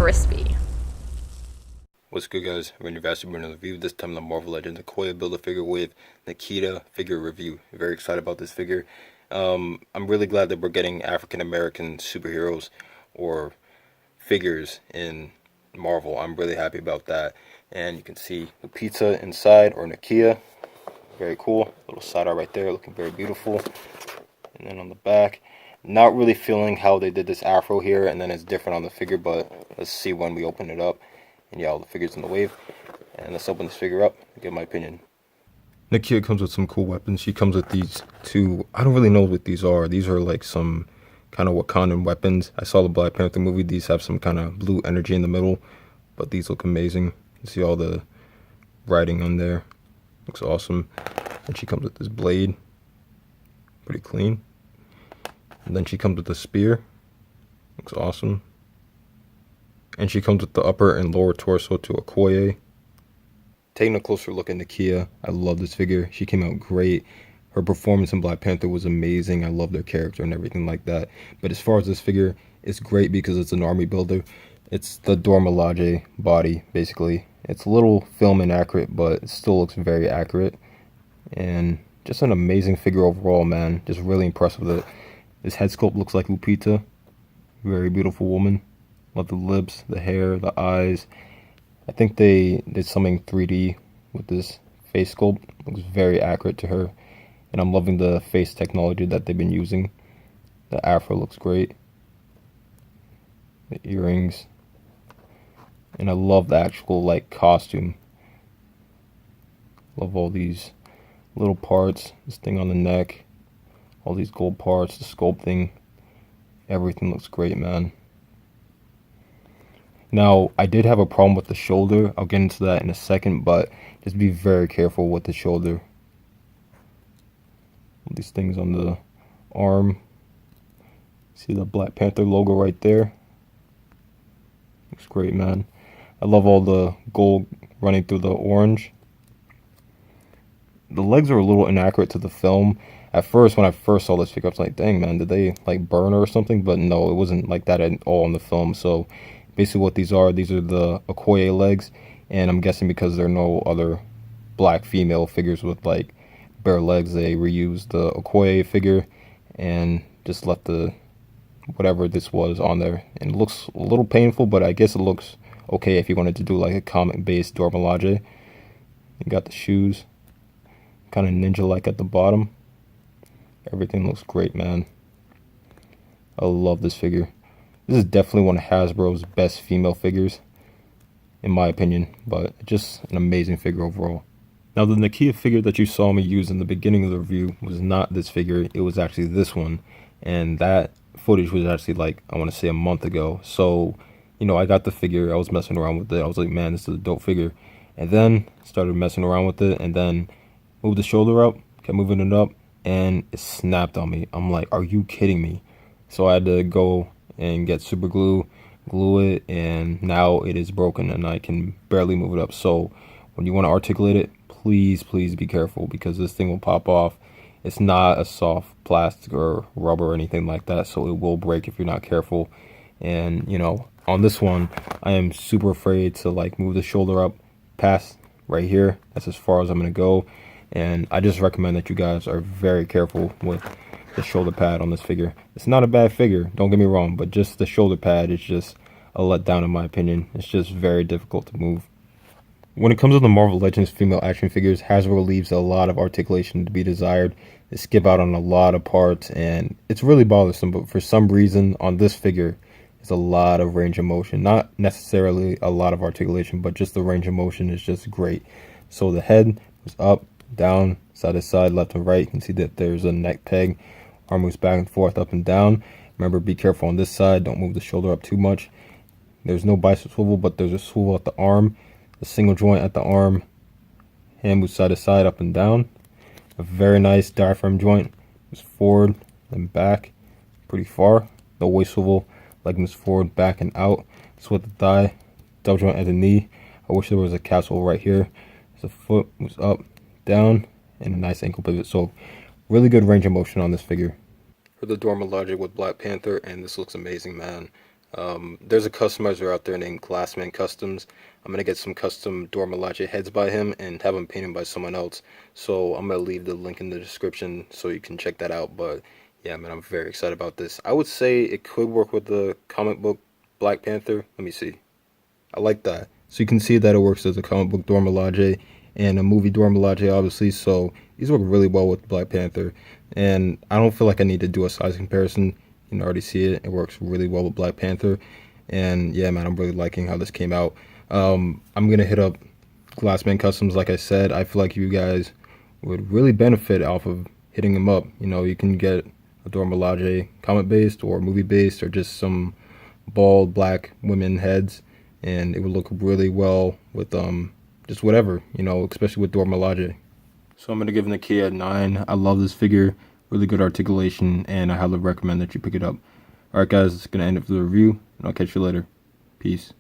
crispy. What's good, guys? I'm your vast another review. This time the Marvel Legends Okoye Build-A-Figure with Nakia figure review. Very excited about this figure. I'm really glad that we're getting African American superheroes or figures in Marvel. I'm really happy about that. And you can see the pizza inside, or Nakia. Very cool. Little side art right there, looking very beautiful. And then on the back, not really feeling how they did this afro here, and then it's different on the figure, but let's see when we open it up. And yeah, all the figures in the wave. And let's open this figure up and get my opinion. Nakia comes with some cool weapons. She comes with these two, I don't really know what these are. These are like some kind of Wakandan weapons. I saw the Black Panther movie. These have some kind of blue energy in the middle, but these look amazing. You see all the writing on there. Looks awesome. And she comes with this blade. Pretty clean. And then she comes with the spear. Looks awesome. And she comes with the upper and lower torso to Okoye. Taking a closer look at Nakia, I love this figure. She came out great. Her performance in Black Panther was amazing. I love their character and everything like that. But as far as this figure, it's great because it's an army builder. It's the Dora Milaje body, basically. It's a little film inaccurate, but it still looks very accurate. And just an amazing figure overall, man. Just really impressed with it. This head sculpt looks like Lupita. Very beautiful woman. Love the lips, the hair, the eyes. I think they did something 3D with this face sculpt. It looks very accurate to her. And I'm loving the face technology that they've been using. The afro looks great. The earrings. And I love the actual like costume. Love all these little parts. This thing on the neck. All these gold parts, the sculpting. Everything looks great, man. Now, I did have a problem with the shoulder. I'll get into that in a second, but just be very careful with the shoulder. These things on the arm. See the Black Panther logo right there. Looks great, man. I love all the gold running through the orange. The legs are a little inaccurate to the film. At first, when I first saw this figure, I was like, dang, man, did they like burn her or something? But no, it wasn't like that at all in the film. So basically what these are the Okoye legs, and I'm guessing because there are no other black female figures with like bare legs, they reused the Okoye figure and just left the whatever this was on there. And it looks a little painful, but I guess it looks okay if you wanted to do like a comic-based Dora Milaje. You got the shoes, kind of ninja-like at the bottom. Everything looks great, man. I love this figure. This is definitely one of Hasbro's best female figures, in my opinion, but just an amazing figure overall. Now, the Nakia figure that you saw me use in the beginning of the review was not this figure. It was actually this one, and that footage was actually like, I want to say a month ago. So, you know, I got the figure. I was messing around with it. I was like, man, this is a dope figure. And then started messing around with it, and then moved the shoulder up, kept moving it up, and it snapped on me. I'm like, are you kidding me? So I had to go and get super glue, glue it, and now it is broken and I can barely move it up. So when you want to articulate it, please be careful, because this thing will pop off. It's not a soft plastic or rubber or anything like that, so it will break if you're not careful. And you know, on this one, I am super afraid to like move the shoulder up past right here. That's as far as I'm gonna go, and I just recommend that you guys are very careful with the shoulder pad on this figure. It's not a bad figure, don't get me wrong, but just the shoulder pad is just a letdown in my opinion. It's just very difficult to move. When it comes to the Marvel Legends female action figures, Hasbro leaves a lot of articulation to be desired. They skip out on a lot of parts, and it's really bothersome, but for some reason on this figure, there's a lot of range of motion. Not necessarily a lot of articulation, but just the range of motion is just great. So the head was up, down, side to side, left and right. You can see that there's a neck peg. Arm moves back and forth, up and down. Remember, be careful on this side. Don't move the shoulder up too much. There's no bicep swivel, but there's a swivel at the arm. A single joint at the arm. Hand moves side to side, up and down. A very nice diaphragm joint. Moves forward and back pretty far. No waist swivel. Leg moves forward, back, and out. Swing the thigh. Double joint at the knee. I wish there was a capsule right here. The foot moves up, down, and a nice ankle pivot. So really good range of motion on this figure. For the Dora Milaje with Black Panther, and this looks amazing, man. There's a customizer out there named Glassman Customs. I'm gonna get some custom Dora Milaje heads by him and have them painted by someone else. So I'm gonna leave the link in the description so you can check that out. But yeah, man, I'm very excited about this. I would say it could work with the comic book Black Panther. Let me see. I like that. So you can see that it works as a comic book Dora Milaje and a movie Dora Milaje, obviously. So these work really well with Black Panther. And I don't feel like I need to do a size comparison. You can already see it. It works really well with Black Panther. And yeah, man, I'm really liking how this came out. I'm going to hit up Glassman Customs. Like I said, I feel like you guys would really benefit off of hitting them up. You know, you can get a Dora Milaje comic based or movie based or just some bald black women heads, and it would look really well with just whatever, you know, especially with Dora Milaje. So I'm gonna give Nakia a 9. I love this figure, really good articulation, and I highly recommend that you pick it up. Alright guys, it's gonna end it for the review, and I'll catch you later. Peace.